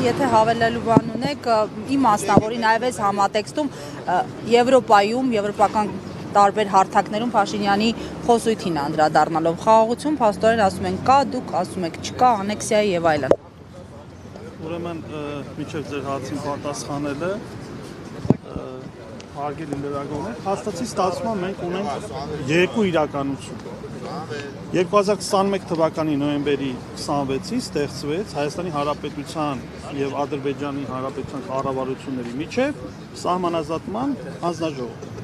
եթե հավելելու բան ունեք, իմաստն, որի նաև այս համատեքստում Եվրոպայում, եվրոպական տարբեր հարթակներում Փաշինյանի խոսույթին անդրադառնալով խաղաղություն, փաստորեն ասում են կա, դուք ասում եք չկա, անեքսիա եւ այլն։ Ուրեմն մինչև ձեր հարցին պատասխանելը հարգելի լրագրողներ, հաստատի ստացվում է մենք ունենք երկու իրականություն։ 2021 թվականի նոյեմբերի 26-ին ստեղծվեց Հայաստանի Հանրապետության եւ Ադրբեջանի Հանրապետության կառավարությունների միջև սահմանազատման հանձնաժողով։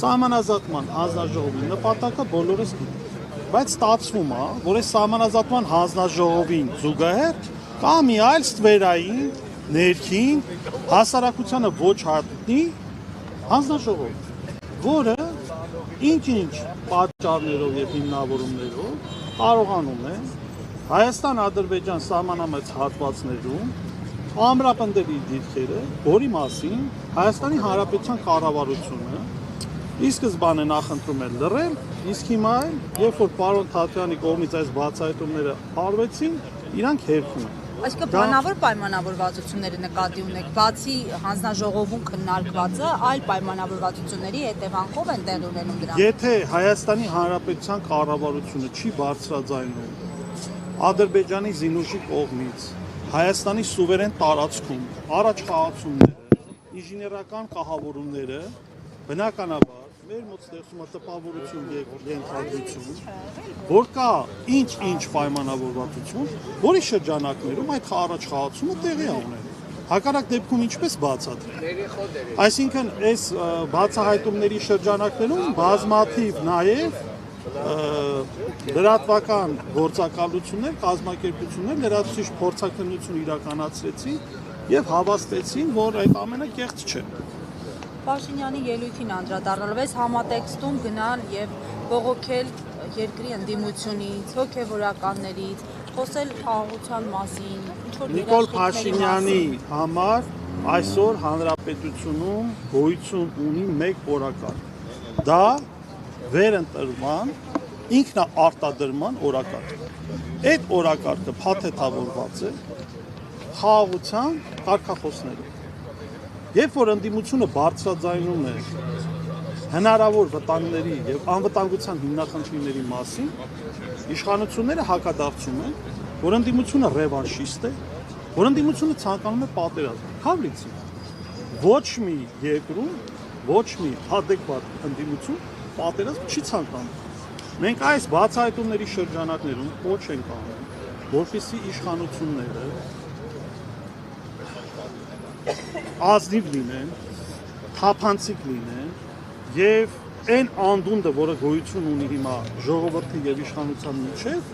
Սահմանազատման հանձնաժողովի նպատակը բոլորս գիտենք, բայց ստացվում է, որ այս սահմանազատման հանձնաժողովին զուգահեռ կա մի այլ ստվերային, ներքին, հասարակությանը ոչ հայտնի հանձնաժողով, որը ինչ-ինչ պատճառներով եւ հիմնավորումներով կարողանում է Հայաստան-Ադրբեջան սահմանամերձ հատվածներում ամրապնդել իր դիրքերը, որի մասին Հայաստանի Հանրապետության կառավարությունը ի սկզբանե նախընտրում է լռել, իսկ հիմա էլ, երբ որ պարոն Թաթյանի կողմից այս բացահայտումները արվեցին, իրանք հերքում են։ Այսինքն բանավոր պայմանավորվածությունները նկատի ունեք, բացի հանձնաժողովում քննարկվածը, այլ պայմանավորվածությունների հետևանքով են տեղի ունենում դրանք։ Եթե Հայաստանի Հանրապետության կառավարությունը չի բարձրաձայնում Ադրբեջանի զինուժի կողմից Հայաստանի սուվերեն տարածքում առաջխաղացումները, ինժեներական կահավորումները, բնականաբար մեր մոտ ստեղծում է տպավորություն եւ ենթադրություն, որ կա ինչ-ինչ պայմանավորվածություն, որի շրջանակներում այդ առաջխաղացումը տեղի է ունենում։ Հակառակ դեպքում ինչպես բացատրել։ Այսինքն այս բացահայտումների շրջանակներում բազմաթիվ նաեւ լրատվական գործակալություններ, կազմակերպություններ լրացուցիչ փորձաքննություն իրականացրեցին եւ հավաստեցին, որ այդ ամենը կեղծ չէ։ Փաշինյանի ելույթին անդրադառնալով այս համատեքստում գնալ եւ բողոքել երկրի ընդդիմությունից, հոգեվորականներից, խոսել խաղաղության մասին, Նիկոլ Փաշինյանի համար այսօր հանրապետությունում գոյություն ունի մեկ օրակարգ։ Դա վերընտրման, ինքնաարտադրման օրակարգ։ Այդ օրակարգը փաթեթավորված է խաղաղության կարգախոսներով։ Երբ որ ընդդիմությունը բարձրաձայնում է հնարավոր վտանգների եւ անվտանգության հիմնախնդիրների մասին, իշխանությունները հակադարձում են, որ ընդդիմությունը ռևանշիստ է, որ ընդդիմությունը ցանկանում է պատերազմ։ Հավլիցի։ Ոչ մի երկրում, ոչ մի adekvat ընդդիմություն պատերազմ չի ցանկանում։ Մենք այս բացահայտումների շրջանակներում ոչ ենք անում, որպեսզի իշխանությունները ազնիվ լինեն, թափանցիկ լինեն եւ այն անդունդը, որը գոյություն ունի հիմա ժողովրդի եւ իշխանության միջեւ,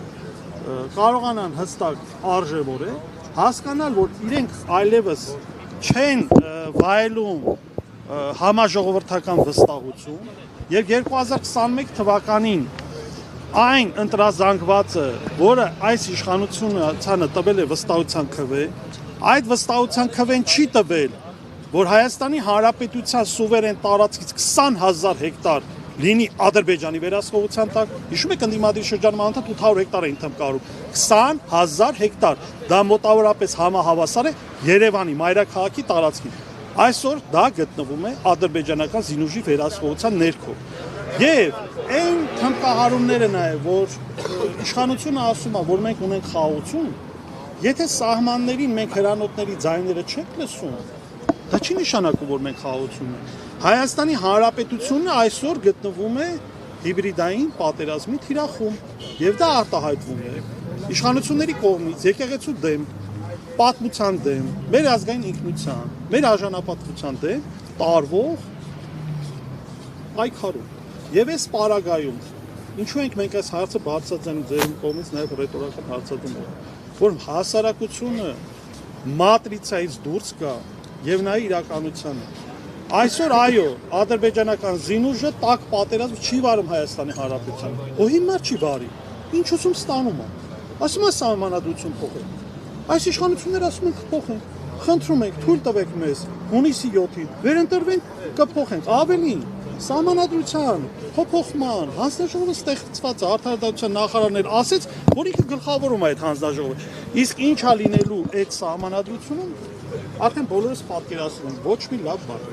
կարողանան հստակ արժևորել, հասկանալ, որ իրենք այլևս չեն վայելում համաժողովրդական վստահություն եւ 2021 թվականին այն ընտրազանգվածը, որը այս իշխանությունը տվել է վստահության քվե, այդ վստահության քվեն չի տվել, որ Հայաստանի Հանրապետության սուվերեն տարածքից 20,000 հեկտար լինի Ադրբեջանի վերահսկողության տակ։ Հիշում եք ընդդիմադիր շրջանում անընդհատ 800 հեկտար էին թմկարում։ 20,000 հեկտար։ Դա մոտավորապես համահավասար է Երևանի մայրաքաղաքի տարածքին։ Այսօր դա գտնվում է ադրբեջանական զինուժի վերահսկողության ներքո։ Եվ այն թմկահարումները նաև, որ իշխանությունը ասում է, որ մենք ունենք խաղաղություն, եթե սահմաններին մենք հրանոթների ձայները չենք լսում, դա չի նշանակում, որ մենք խաղաղություն ենք։ Հայաստանի Հանրապետությունը այսօր գտնվում է հիբրիդային պատերազմի թիրախում, եւ դա արտահայտվում է իշխանությունների կողմից եկեղեցու դեմ, պատմության դեմ, մեր ազգային ինքնության, մեր արժանապատվության դեմ տարվող պայքարում։ Եվ այս պարագայում ինչու ենք մենք այս հարցը բարձրացնում ձեր կողմից նաև ռետորական հարցադրում, որ հասարակությունը մատրիցայից դուրս գա եւ նայ իրականությանը։ Այսօր այո, ադրբեջանական զինուժը տակ պատերազմ չի վարում Հայաստանի Հանրապետությանը։ Ու հիմա չի վարի։ Ինչ ուսում ստանում է։ Ասում է սահմանադրություն փոխել։ Այս իշխանությունները ասում են կփոխեն։ Խնդրում ենք, թույլ տվեք մեզ հունիսի 7-ին վերընտրվենք, կփոխենք։ Ավելին, Սահմանադրության փոփոխման հանձնաժողովը ստեղծված է, արդարադատության նախարարներ ասեց, որ ինքը գլխավորում է այդ հանձնաժողովը։ Իսկ ինչ է լինելու այդ սահմանադրությունում, արդեն բոլորս պատկերացնում ենք, ոչ մի լավ բան։